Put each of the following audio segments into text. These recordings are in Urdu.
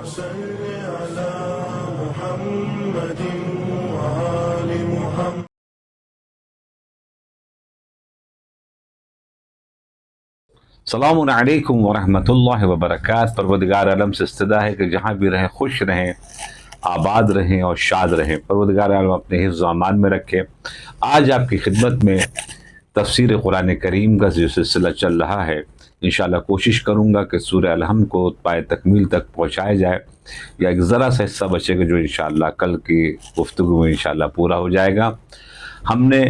صل على محمد وآل محمد. السلام علیکم ورحمۃ اللہ وبرکاتہ. پروردگار عالم سے استدا ہے کہ جہاں بھی رہیں خوش رہیں، آباد رہیں اور شاد رہیں. پروردگار عالم اپنے حفظ و امان میں رکھے. آج آپ کی خدمت میں تفسیر قرآن کریم کا جو سلسلہ چل رہا ہے، انشاءاللہ کوشش کروں گا کہ سورہ الحمد کو پائے تکمیل تک پہنچایا جائے، یا ایک ذرا سا حصہ بچے گا جو انشاءاللہ کل کی گفتگو میں انشاءاللہ پورا ہو جائے گا. ہم نے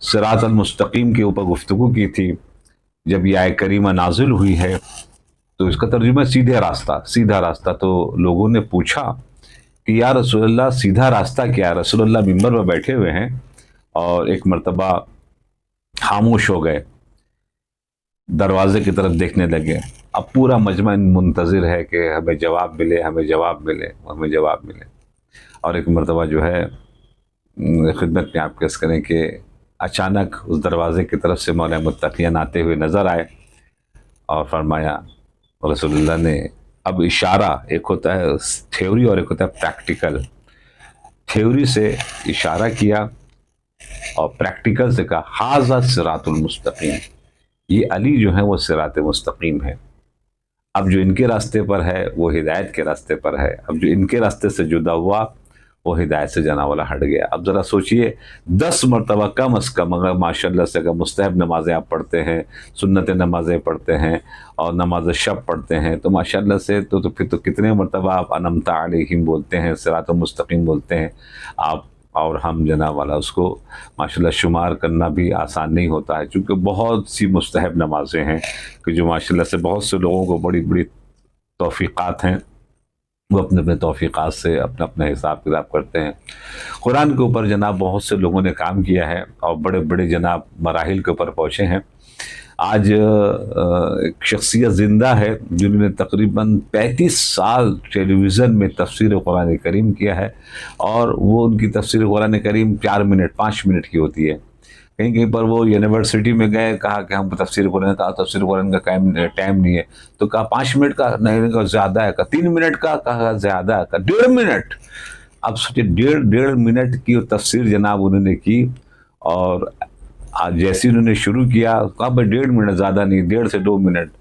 صراط المستقیم کے اوپر گفتگو کی تھی. جب یہ آیت کریمہ نازل ہوئی ہے تو اس کا ترجمہ سیدھا راستہ. تو لوگوں نے پوچھا کہ یا رسول اللہ سیدھا راستہ کیا ہے؟ رسول اللہ ممبر پر بیٹھے ہوئے ہیں اور ایک مرتبہ خاموش ہو گئے، دروازے کی طرف دیکھنے لگے. اب پورا مجمع منتظر ہے کہ ہمیں جواب ملے، ہمیں جواب ملے، ہمیں جواب ملے. اور ایک مرتبہ جو ہے خدمت میں آپ کیس کریں کہ اچانک اس دروازے کی طرف سے مولا متقین آتے ہوئے نظر آئے اور فرمایا، رسول اللہ نے اب اشارہ، ایک ہوتا ہے تھیوری اور ایک ہوتا ہے پریکٹیکل. تھیوری سے اشارہ کیا اور پریکٹیکل سے کہا ھذا صراط المستقیم، یہ علی جو ہیں وہ صراط مستقیم ہے. اب جو ان کے راستے پر ہے وہ ہدایت کے راستے پر ہے، اب جو ان کے راستے سے جدا ہوا وہ ہدایت سے جنا والا ہٹ گیا. اب ذرا سوچئے 10 مرتبہ کم از کم اگر ماشاءاللہ سے اگر مستحب نمازیں آپ پڑھتے ہیں، سنت نمازیں پڑھتے ہیں اور نماز شب پڑھتے ہیں تو ماشاءاللہ سے تو پھر تو کتنے مرتبہ آپ انعمت علیہم بولتے ہیں، صراط مستقیم بولتے ہیں آپ اور ہم جناب والا. اس کو ماشاءاللہ شمار کرنا بھی آسان نہیں ہوتا ہے، چونکہ بہت سی مستحب نمازیں ہیں کہ جو ماشاءاللہ سے بہت سے لوگوں کو بڑی بڑی توفیقات ہیں، وہ اپنے اپنے توفیقات سے اپنا اپنا حساب کتاب کرتے ہیں. قرآن کے اوپر جناب بہت سے لوگوں نے کام کیا ہے اور بڑے بڑے جناب مراحل کے اوپر پہنچے ہیں. آج ایک شخصیت زندہ ہے جنہوں نے تقریباً 35 سال ٹیلی ویژن میں تفسیر قرآن کریم کیا ہے، اور وہ ان کی تفسیر قرآن کریم 4 منٹ 5 منٹ کی ہوتی ہے. کہیں کہیں پر وہ یونیورسٹی میں گئے، کہا کہ ہم تفسیر قرآن کا تفسیر قرآن کا ٹائم نہیں ہے، تو کہا 5 منٹ کا نہیں، کہا زیادہ ہے، کہا 3 منٹ کا، کہا زیادہ ہے، کہا 1.5 منٹ. اب سوچے 1.5 منٹ کی تفسیر جناب انہوں نے کی. اور جیسے انہوں نے شروع کیا کہا بھائی 1.5 منٹ زیادہ نہیں، 1.5 سے 2 منٹ.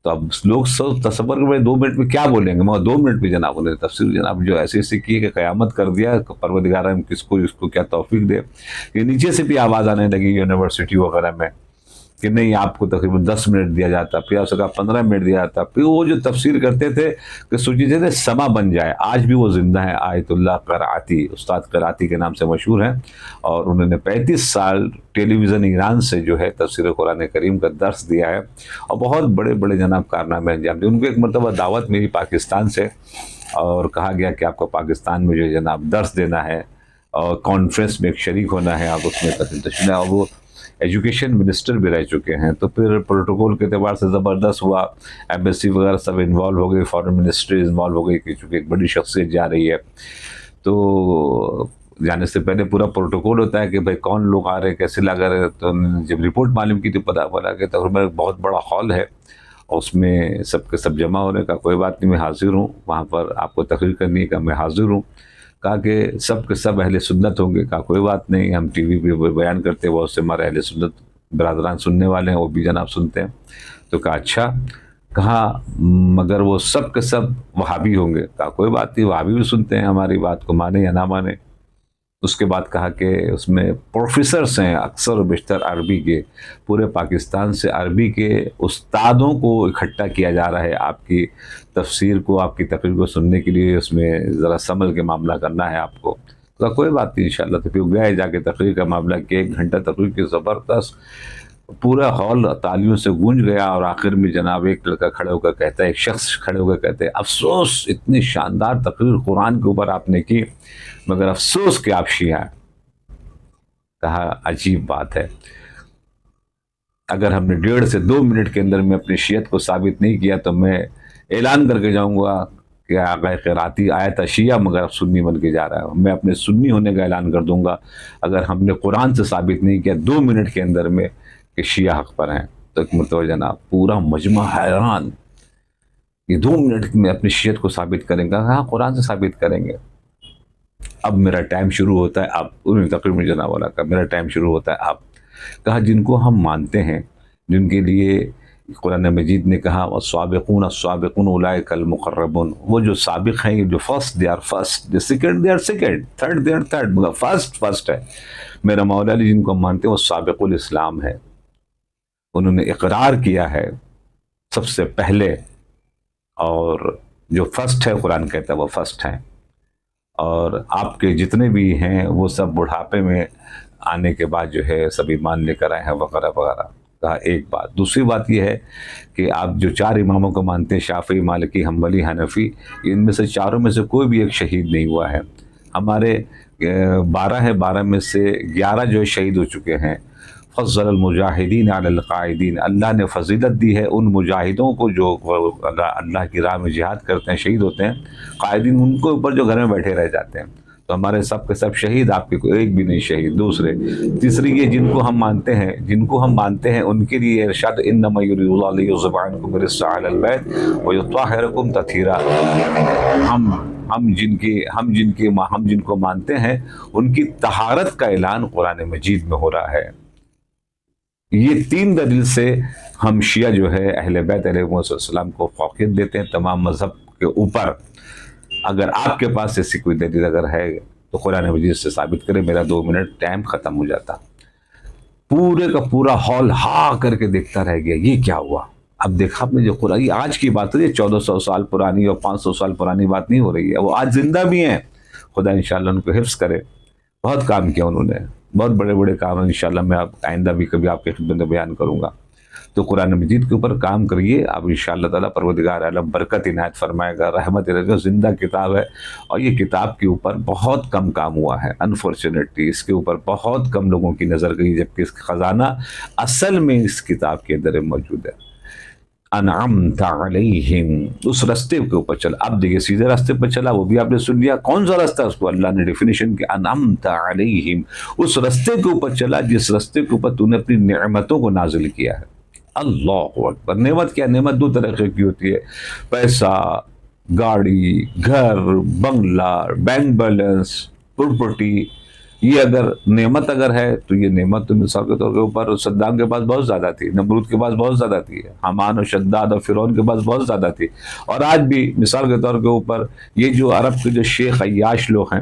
تو اب لوگ سب تصور کر 2 منٹ میں کیا بولیں گے، مگر 2 منٹ میں جناب انہوں نے تفسیر جناب جو ایسے ایسے کی کہ قیامت کر دیا. پروردگار ہم اس کو کیا توفیق دے. یہ نیچے سے بھی آواز آنے لگی یونیورسٹی وغیرہ میں کہ نہیں آپ کو تقریباً 10 منٹ دیا جاتا، پھر آپ سے کہا 15 منٹ دیا جاتا. پھر وہ جو تفسیر کرتے تھے کہ سوچیے تھے سما بن جائے. آج بھی وہ زندہ ہیں، آیت اللہ قرآتی، استاد قرآتی کے نام سے مشہور ہیں، اور انہوں نے 35 سال ٹیلی ویژن ایران سے جو ہے تفسیر قرآن کریم کا درس دیا ہے اور بہت بڑے بڑے جناب کارنامے انجام دیے. ان کو ایک مرتبہ دعوت میری پاکستان سے، اور کہا گیا کہ آپ کو پاکستان میں جو جناب درس دینا ہے اور کانفرنس میں ایک شریک ہونا ہے، آپ اس میں تشریف. اور وہ ایجوکیشن منسٹر بھی رہ چکے ہیں، تو پھر پروٹوکول کے اعتبار سے زبردست ہوا. ایمبیسی وغیرہ سب انوالو ہو گئی، فارن منسٹری انوالو ہو گئی کہ چونکہ ایک بڑی شخصیت جا رہی ہے. تو جانے سے پہلے پورا پروٹوکول ہوتا ہے کہ بھائی کون لوگ آ رہے ہیں، کیسے لگا رہے. تو جب رپورٹ معلوم کی تو پتہ پڑا کہ تقریباً بہت بڑا ہال ہے اور اس میں سب کے سب جمع ہونے کا. کوئی بات نہیں، میں حاضر ہوں، وہاں پر آپ کو تقریر کرنی ہے، کہ میں حاضر ہوں. کہا کہ سب کے سب اہل سنت ہوں گے. کہا کوئی بات نہیں، ہم ٹی وی پہ بیان کرتے ہیں، بہت سے ہمارے اہل سنت برادران سننے والے ہیں، وہ بھی جناب سنتے ہیں. تو کہا اچھا. کہا مگر وہ سب کے سب وہابی ہوں گے. کہا کوئی بات نہیں، وہابی بھی سنتے ہیں، ہماری بات کو مانے یا نہ مانے. اس کے بعد کہا کہ اس میں پروفیسرز ہیں اکثر و بیشتر عربی کے، پورے پاکستان سے عربی کے استادوں کو اکٹھا کیا جا رہا ہے آپ کی تفسیر کو، آپ کی تقریر کو سننے کے لیے. اس میں ذرا سنبھل کے معاملہ کرنا ہے آپ کو. تو کوئی بات نہیں انشاءاللہ. تو پھر گئے جا کے تقریر کا معاملہ کیا، 1 گھنٹہ تقریر کی زبردست، پورا ہال تالیوں سے گونج گیا. اور آخر میں جناب ایک لڑکا کھڑے ہو کر کہتا ہے، ایک شخص کھڑے ہو کر کہتے ہیں افسوس اتنی شاندار تقریر قرآن کے اوپر آپ نے کی، مگر افسوس کہ آپ شیعہ ہیں. کہا عجیب بات ہے، اگر ہم نے 1.5 سے 2 منٹ کے اندر میں اپنی شیعت کو ثابت نہیں کیا تو میں اعلان کر کے جاؤں گا کہ آقا قراتی آیا تھا شیعہ مگر اب سنی بن کے جا رہا ہے. میں اپنے سنی ہونے کا اعلان کر دوں گا اگر ہم نے قرآن سے ثابت نہیں کیا 2 منٹ کے اندر میں کہ شیعہ حق پر ہیں. تو ایک مرتبہ جناب پورا مجمع حیران یہ 2 منٹ میں اپنی شیعت کو ثابت کریں گے؟ ہاں قرآن سے ثابت کریں گے۔ اب میرا ٹائم شروع ہوتا ہے، آپ انہوں نے تقریباً جناب والا کا میرا ٹائم شروع ہوتا ہے، آپ کہا جن کو ہم مانتے ہیں، جن کے لیے قرآن مجید نے کہا والسابقون السابقون اولئک المقربون، وہ جو سابق ہیں، یہ جو فرسٹ دے آر فرسٹ، جو second they are second, third they are third, مگر فرسٹ ہے۔ میرا مولا علی جن کو ہم مانتے ہیں وہ سابق الاسلام ہے، انہوں نے اقرار کیا ہے سب سے پہلے، اور جو فرسٹ ہے قرآن کہتا ہے وہ فرسٹ ہیں، اور آپ کے جتنے بھی ہیں وہ سب بڑھاپے میں آنے کے بعد جو ہے سب ایمان لے کر آئے ہیں وغیرہ وغیرہ۔ کہا ایک بات۔ دوسری بات یہ ہے کہ آپ جو 4 اماموں کو مانتے ہیں، شافعی، مالکی، حنبلی، حنفی، ان میں سے چاروں میں سے کوئی بھی ایک شہید نہیں ہوا ہے۔ ہمارے 12 ہے، 12 میں سے 11 جو ہے شہید ہو چکے ہیں۔ فضل المجاہدین علی القاعدین، اللہ نے فضیلت دی ہے ان مجاہدوں کو جو اللہ کی راہ میں جہاد کرتے ہیں، شہید ہوتے ہیں۔ قائدین ان کو اوپر جو گھر میں بیٹھے رہ جاتے ہیں۔ تو ہمارے سب کے سب شہید، آپ کے کوئی ایک بھی نہیں شہید۔ دوسرے تیسری یہ جن کو ہم مانتے ہیں ان کے لیے ارشاد انما یرید اللہ لیذهب عنکم الرجس اہل البیت ویطہرکم تطہیرا۔ ہم جن کو مانتے ہیں ان کی طہارت کا اعلان قرآن مجید میں ہو رہا ہے۔ یہ 3 دلیل سے ہم شیعہ جو ہے اہل بیت علیہ السلام کو فوقیت دیتے ہیں تمام مذہب کے اوپر۔ اگر آپ کے پاس ایسی کوئی دلیل اگر ہے تو قرآن مجید سے ثابت کرے، میرا 2 منٹ ٹائم ختم ہو جاتا۔ پورے کا پورا ہال ہا کر کے دیکھتا رہ گیا، یہ کیا ہوا؟ اب دیکھا آپ نے جو قرآن، یہ آج کی بات ہے، یہ 1400 سال پرانی اور 500 سال پرانی بات نہیں ہو رہی ہے، وہ آج زندہ بھی ہیں۔ خدا انشاءاللہ ان کو حفظ کرے، بہت کام کیا انہوں نے، بہت بڑے بڑے کام ہیں۔ انشاءاللہ میں آئندہ بھی کبھی آپ کے خدمت میں بیان کروں گا۔ تو قرآن مجید کے اوپر کام کریے، اب انشاءاللہ تعالیٰ پروردگار عالم برکت عنایت فرمائے گا، رحمت رہے گا۔ زندہ کتاب ہے، اور یہ کتاب کے اوپر بہت کم کام ہوا ہے، انفارچونیٹلی اس کے اوپر بہت کم لوگوں کی نظر گئی، جبکہ اس کا خزانہ اصل میں اس کتاب کے اندر موجود ہے۔ انعمت علیہم، اس راستے کے اوپر چلا۔ اب دیکھیے سیدھے راستے پر چلا، وہ بھی آپ نے سن لیا، کون سا راستہ اس کو اللہ نے ڈیفینیشن کی، انعمت علیہم، اس راستے کے اوپر چلا جس راستے کے اوپر تو نے اپنی نعمتوں کو نازل کیا ہے۔ اللہ اکبر۔ نعمت کیا؟ نعمت 2 طرح کی ہوتی ہے، پیسہ، گاڑی، گھر، بنگلہ، بینک بیلنس، پراپرٹی۔ یہ اگر نعمت اگر ہے تو یہ نعمت تو مثال کے طور کے اوپر صدام کے پاس بہت زیادہ تھی، نمرود کے پاس بہت زیادہ تھی، حامان و شداد اور فرعون کے پاس بہت زیادہ تھی، اور آج بھی مثال کے طور کے اوپر یہ جو عرب کے جو شیخ عیاش لوگ ہیں،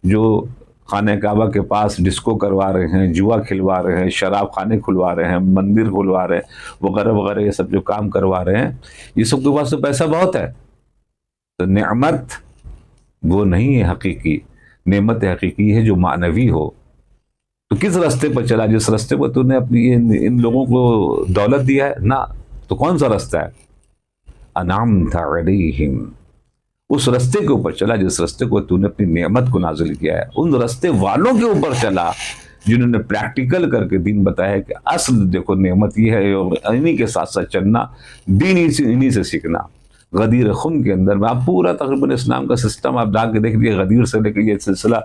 جو خانہ کعبہ کے پاس ڈسکو کروا رہے ہیں، جوا کھلوا رہے ہیں، شراب خانے کھلوا رہے ہیں، مندر کھلوا رہے ہیں وغیرہ وغیرہ، یہ سب جو کام کروا رہے ہیں، یہ سب کے پاس تو پیسہ بہت ہے۔ تو نعمت وہ نہیں ہے حقیقی، نعمت حقیقی ہے جو معنوی ہو۔ تو کس راستے پر چلا جس راستے پر تو نے اپنی ان لوگوں کو دولت دیا ہے؟ نہ، تو کون سا راستہ ہے؟ انعمت علیہم، اس راستے کے اوپر چلا جس راستے کو تو نے اپنی نعمت کو نازل کیا ہے۔ ان راستے والوں کے اوپر چلا جنہوں نے پریکٹیکل کر کے دین بتایا کہ اصل دیکھو نعمت یہ ہے، اور انہی کے ساتھ ساتھ چلنا، دین انہی سے سیکھنا۔ غدیر خم کے اندر میں آپ پورا تقریباً اسلام کا سسٹم آپ جا کے دیکھ لیے، غدیر سے لے کے یہ سلسلہ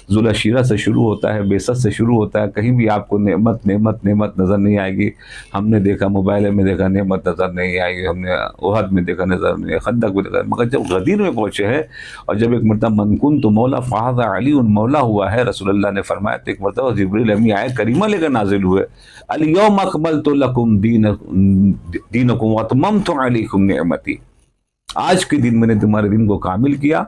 ذوالعشیرہ سے شروع ہوتا ہے، بیست سے شروع ہوتا ہے، کہیں بھی آپ کو نعمت نعمت نعمت نظر نہیں آئے گی۔ ہم نے دیکھا موبائل میں دیکھا نعمت نظر نہیں آئے گی، ہم نے احد میں دیکھا نظر نہیں آئی، خندق میں دیکھا، مگر جب غدیر میں پہنچے ہیں اور جب ایک مرتبہ من کنت مولا فہذا علی مولا ہوا ہے، رسول اللہ نے فرمایا، تو ایک مرتبہ جبریل امی آئے کریمہ لے کر نازل ہوئے، الیوم اکملت لکم دینکم واتممت علیکم نعمتی، آج کے دن میں نے تمہارے دن کو کامل کیا۔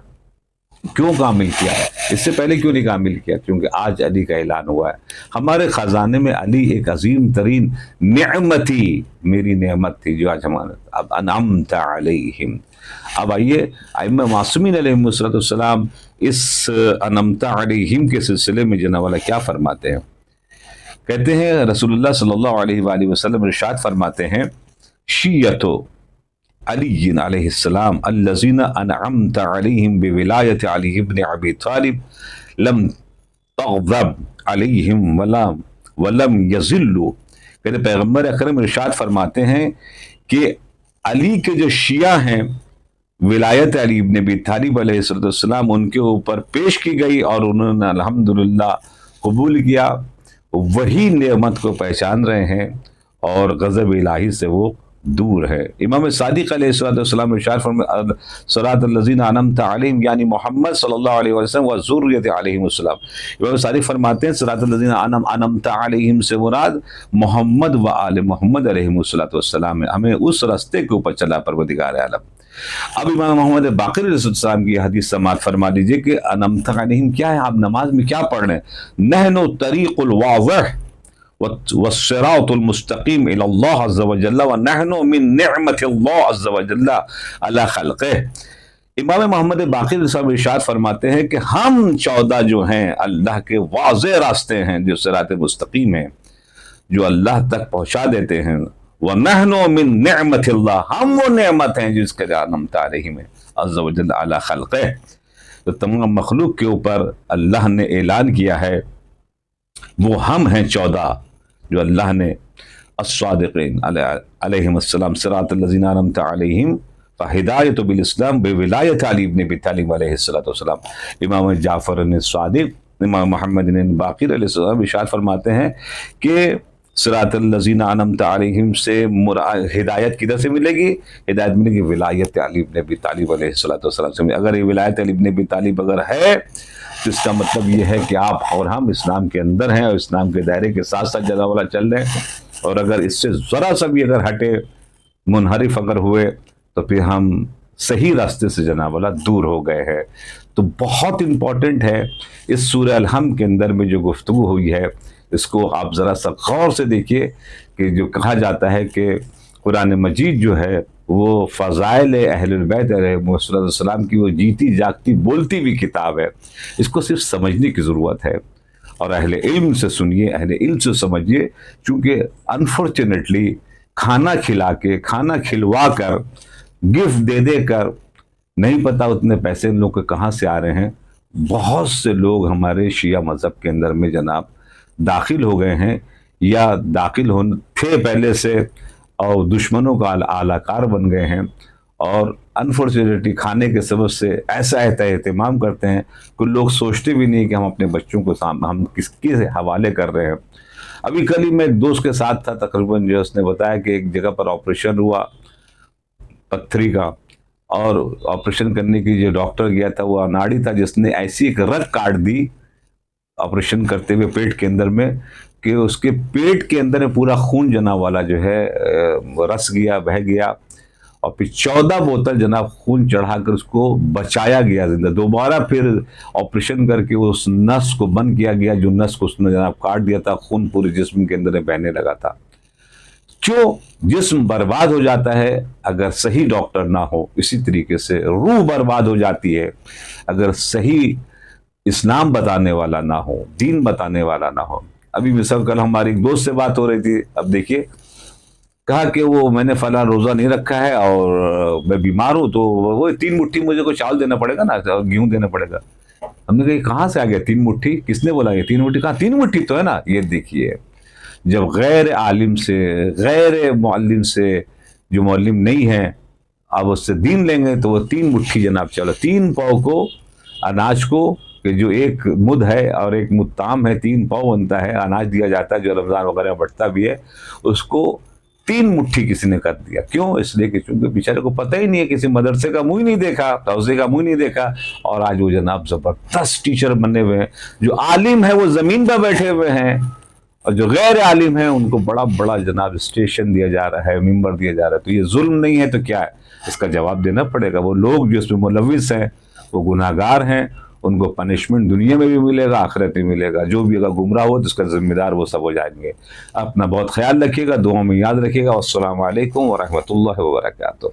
کیوں کامل کیا ہے؟ اس سے پہلے کیوں نہیں کامل کیا؟ کیونکہ آج علی کا اعلان ہوا ہے۔ ہمارے خزانے میں علی ایک عظیم ترین نعمتی، میری نعمت تھی جو آج ہمارے، اب انعمت علیہم۔ اب آئیے ائمہ معصومین علیہم السلام اس انعمت علیہم کے سلسلے میں جناب والا کیا فرماتے ہیں؟ کہتے ہیں رسول اللہ صلی اللہ علیہ وآلہ وسلم ارشاد فرماتے ہیں، شیعتو علی علیہ السلام الذین انعمت علیہم بولایت علی ابن ابی طالب لم تغضب علیہم ولم یذلوا۔ کہتے پیغمبر اکرم ارشاد فرماتے ہیں کہ علی کے جو شیعہ ہیں، ولایت علی ابن ابی طالب علیہ السلام ان کے اوپر پیش کی گئی اور انہوں نے الحمدللہ قبول کیا، وہی نعمت کو پہچان رہے ہیں اور غضب الہی سے وہ دور ہے۔ امام صادق علیہ السلام ارشاد فرمایا صراط الذین انعمت علیہم یعنی محمد صلی اللہ علیہ وسلم و ذریت علیہم السلام۔ امام صادق فرماتے ہیں صراط الذین انعمت علیہم سے مراد محمد و آل محمد علیہم السلام ہے، ہمیں اس راستے کے اوپر چلا پروردگار عالم۔ اب امام محمد باقر علیہ السلام کی حدیث سماعت فرما لیجئے کہ انعمت علیہم کیا ہے، آپ نماز میں کیا پڑھ رہے ہیں؟ نحن طریق الواضح والصراط المستقیم الی اللہ عز وجل ونحن من نعمت اللہ عز وجل علی خلقہ۔ امام محمد باقر صاحب ارشاد فرماتے ہیں کہ ہم 14 جو ہیں اللہ کے واضح راستے ہیں جو صراط مستقیم ہیں، جو اللہ تک پہنچا دیتے ہیں۔ وَنَحْنُ مِن نِعْمَةِ اللَّهِ، ہم وہ نعمت ہیں جس کے انعمت علیہم عز وجل علی خلقہ، تو تمام مخلوق کے اوپر اللہ نے اعلان کیا ہے، وہ ہم ہیں 14 جو اللہ نے الصادقین علیہم السلام صراط الذین انعمت علیہم فہدایت بالاسلام بولایت علی ابن ابی طالب علیہ السلام۔ امام جعفر الصادق امام محمد باقر علیہ السلام ارشاد فرماتے ہیں کہ صراط الذین انعمت علیہم سے ہدایت کدھر سے ملے گی؟ ہدایت ملے گی ولایت علی ابن ابی طالب علیہ السلام سے۔ اگر یہ ولایت علی ابن ابی طالب اگر ہے تو اس کا مطلب یہ ہے کہ آپ اور ہم اسلام کے اندر ہیں اور اسلام کے دائرے کے ساتھ ساتھ جزا والا چل رہے ہیں، اور اگر اس سے ذرا سا بھی اگر ہٹے منحرف اگر ہوئے تو پھر ہم صحیح راستے سے جناب والا دور ہو گئے ہیں۔ تو بہت امپورٹنٹ ہے اس سورہ الحمد کے اندر میں جو گفتگو ہوئی ہے، اس کو آپ ذرا سا غور سے دیکھیے کہ جو کہا جاتا ہے کہ قرآن مجید جو ہے وہ فضائل اہل البیت علیہ السلام کی وہ جیتی جاگتی بولتی بھی کتاب ہے، اس کو صرف سمجھنے کی ضرورت ہے، اور اہل علم سے سنیے، اہل علم سے سمجھیے، چونکہ انفارچونیٹلی کھانا کھلا کے کھانا کھلوا کر گفٹ دے دے کر نہیں پتا اتنے پیسے ان لوگ کے کہاں سے آ رہے ہیں، بہت سے لوگ ہمارے شیعہ مذہب کے اندر میں جناب داخل ہو گئے ہیں یا داخل تھے پہلے سے اور دشمنوں کا اعلی کار بن گئے ہیں، اور انفارچونیٹلی کھانے کے سبب سے ایسا اہتمام کرتے ہیں کہ لوگ سوچتے بھی نہیں کہ ہم اپنے بچوں کو ہم کس کے حوالے کر رہے ہیں۔ ابھی کل ہی میں ایک دوست کے ساتھ تھا تقریباً، جو اس نے بتایا کہ ایک جگہ پر آپریشن ہوا پتھری کا، اور آپریشن کرنے کی جو ڈاکٹر گیا تھا وہ اناڑی تھا جس نے ایسی ایک رگ کاٹ دی آپریشن کرتے ہوئے پیٹ کے اندر میں کہ اس کے پیٹ کے اندر پورا خون جناب والا جو ہے رس گیا، بہہ گیا، اور پھر 14 بوتل جناب خون چڑھا کر اس کو بچایا گیا زندہ۔ دوبارہ پھر آپریشن کر کے اس نس کو بند کیا گیا جو نس کو اس نے جناب کاٹ دیا تھا، خون پورے جسم کے اندر بہنے لگا تھا۔ کیوں؟ جسم برباد ہو جاتا ہے اگر صحیح ڈاکٹر نہ ہو، اسی طریقے سے روح برباد ہو جاتی ہے اگر صحیح اسلام بتانے والا نہ ہو، دین بتانے والا نہ ہو۔ ابھی مثال کل ہماری ایک دوست سے بات ہو رہی تھی، اب دیکھیے کہا کہ وہ میں نے فلاں روزہ نہیں رکھا ہے اور میں بیمار ہوں، تو وہ 3 مٹھی مجھے کو چاول دینا پڑے گا نا، گیہوں دینا پڑے گا۔ ہم نے کہا یہ کہاں سے آ گیا 3 مٹھی؟ کس نے بولا یہ 3 مٹھی؟ کہا 3 مٹھی تو ہے نا۔ یہ دیکھیے جب غیر عالم سے، غیر معلم سے، جو معلم نہیں ہے، آپ اس سے دین لیں گے تو وہ 3 مٹھی جناب چلو 3 پاؤ کو اناج کو، کہ جو 1 مد ہے اور 1 مد تام ہے، 3 پاؤ بنتا ہے، اناج دیا جاتا ہے جو رمضان وغیرہ بٹتا بھی ہے، اس کو 3 مٹھی کسی نے کر دیا۔ کیوں؟ اس لیے کہ چونکہ بیچارے کو پتہ ہی نہیں ہے، کسی مدرسے کا منہ ہی نہیں دیکھا، توسیع کا منہ نہیں دیکھا، اور آج وہ جناب زبردست ٹیچر بنے ہوئے ہیں۔ جو عالم ہے وہ زمین پر بیٹھے ہوئے ہیں، اور جو غیر عالم ہیں ان کو بڑا بڑا جناب اسٹیشن دیا جا رہا ہے، ممبر دیا جا رہا ہے۔ تو یہ ظلم نہیں ہے تو کیا ہے؟ اس کا جواب دینا پڑے گا۔ وہ لوگ جو اس میں ملوث ہیں وہ گناہ گار ہیں، ان کو پنشمنٹ دنیا میں بھی ملے گا، آخرت میں ملے گا۔ جو بھی اگر گمراہ ہو تو اس کا ذمہ دار وہ سب ہو جائیں گے۔ اپنا بہت خیال رکھیے گا، دعاؤں میں یاد رکھیے گا۔ والسلام علیکم ورحمۃ اللہ وبرکاتہ۔